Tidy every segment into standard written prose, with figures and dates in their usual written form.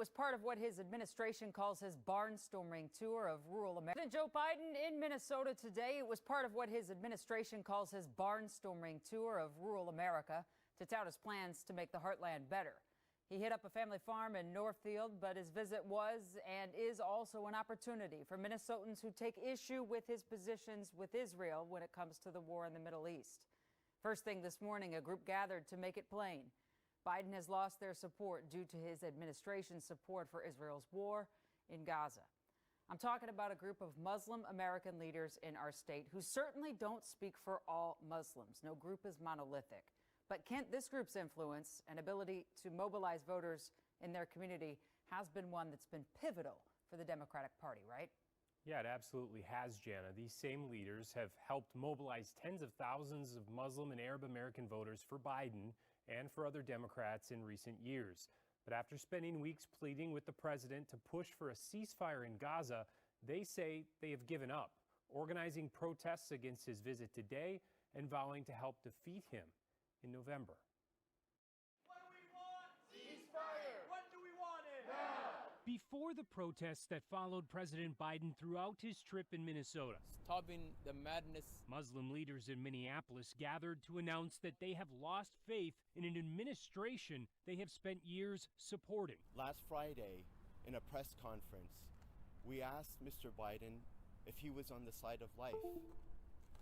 was part of what his administration calls his barnstorming tour of rural America. President Joe Biden in Minnesota today. It was part of what his administration calls his barnstorming tour of rural America to tout his plans to make the heartland better. He hit up a family farm in Northfield, but his visit was and is also an opportunity for Minnesotans who take issue with his positions with Israel when it comes to the war in the Middle East. First thing this morning, a group gathered to make it plain. Biden has lost their support due to his administration's support for Israel's war in Gaza. I'm talking about a group of Muslim American leaders in our state who certainly don't speak for all Muslims. No group is monolithic. But Kent, this group's influence and ability to mobilize voters in their community has been one that's been pivotal for the Democratic Party, right? Yeah, it absolutely has, Jana. These same leaders have helped mobilize tens of thousands of Muslim and Arab American voters for Biden and for other Democrats in recent years. But after spending weeks pleading with the president to push for a ceasefire in Gaza, they say they have given up, organizing protests against his visit today and vowing to help defeat him in November. What do we want? Ceasefire! What do we want it? Now! Before the protests that followed President Biden throughout his trip in Minnesota, stopping the madness, Muslim leaders in Minneapolis gathered to announce that they have lost faith in an administration they have spent years supporting. Last Friday, in a press conference, we asked Mr. Biden if he was on the side of life.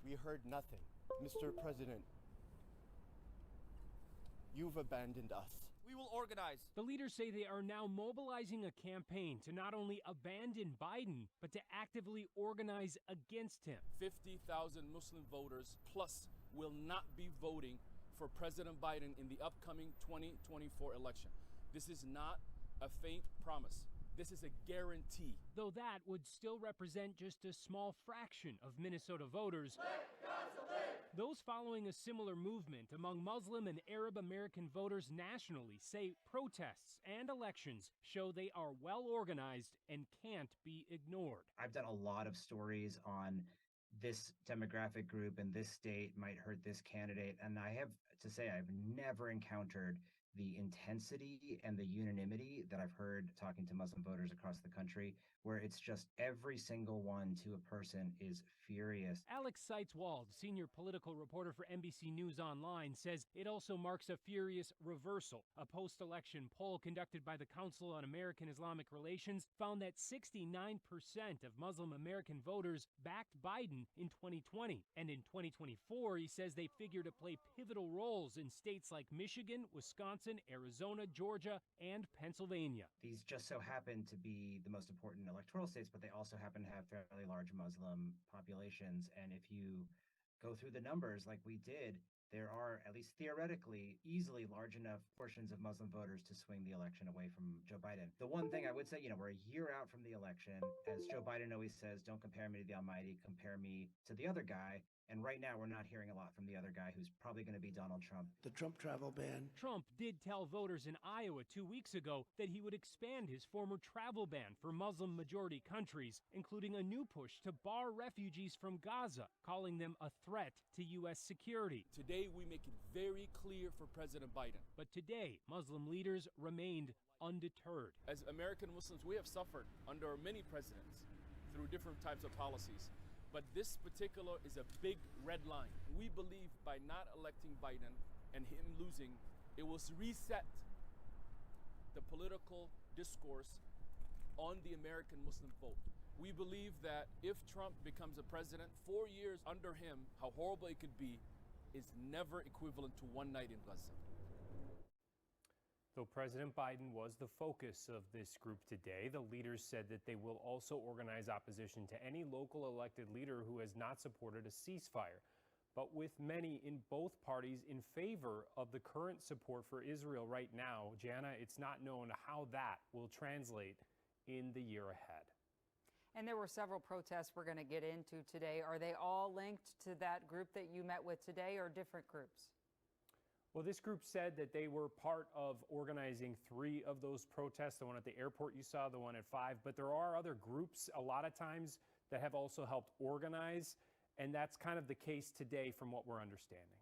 We heard nothing. Mr. President, you've abandoned us. We will organize. The leaders say they are now mobilizing a campaign to not only abandon Biden, but to actively organize against him. 50,000 Muslim voters plus will not be voting for President Biden in the upcoming 2024 election. This is not a faint promise. This is a guarantee. Though that would still represent just a small fraction of Minnesota voters. Those following a similar movement among Muslim and Arab American voters nationally say protests and elections show they are well organized and can't be ignored. I've done a lot of stories on this demographic group in this state might hurt this candidate. And I have to say, I've never encountered the intensity and the unanimity that I've heard talking to Muslim voters across the country, where it's just every single one to a person is furious. Alex Seitz-Wald, senior political reporter for NBC News Online, says it also marks a furious reversal. A post-election poll conducted by the Council on American Islamic Relations found that 69% of Muslim American voters backed Biden in 2020. And in 2024, he says they figure to play pivotal roles in states like Michigan, Wisconsin, Arizona, Georgia, and Pennsylvania. These just so happen to be the most important electoral states, but they also happen to have fairly large Muslim populations. And if you go through the numbers like we did, there are, at least theoretically, easily large enough portions of Muslim voters to swing the election away from Joe Biden. The one thing I would say, we're a year out from the election. As Joe Biden always says, don't compare me to the Almighty, compare me to the other guy. And right now, we're not hearing a lot from the other guy who's probably going to be Donald Trump. The Trump travel ban. Trump did tell voters in Iowa 2 weeks ago that he would expand his former travel ban for Muslim-majority countries, including a new push to bar refugees from Gaza, calling them a threat to U.S. security. Today, we make it very clear for President Biden. But today, Muslim leaders remained undeterred. As American Muslims, we have suffered under many presidents through different types of policies. But this particular is a big red line. We believe by not electing Biden and him losing, it will reset the political discourse on the American Muslim vote. We believe that if Trump becomes a president, 4 years under him, how horrible it could be, is never equivalent to one night in Gaza. Though President Biden was the focus of this group today, the leaders said that they will also organize opposition to any local elected leader who has not supported a ceasefire. But with many in both parties in favor of the current support for Israel right now, Jana, it's not known how that will translate in the year ahead. And there were several protests we're going to get into today. Are they all linked to that group that you met with today or different groups? Well, this group said that they were part of organizing 3 of those protests, the one at the airport you saw, the one at 5. But there are other groups a lot of times that have also helped organize. And that's kind of the case today from what we're understanding.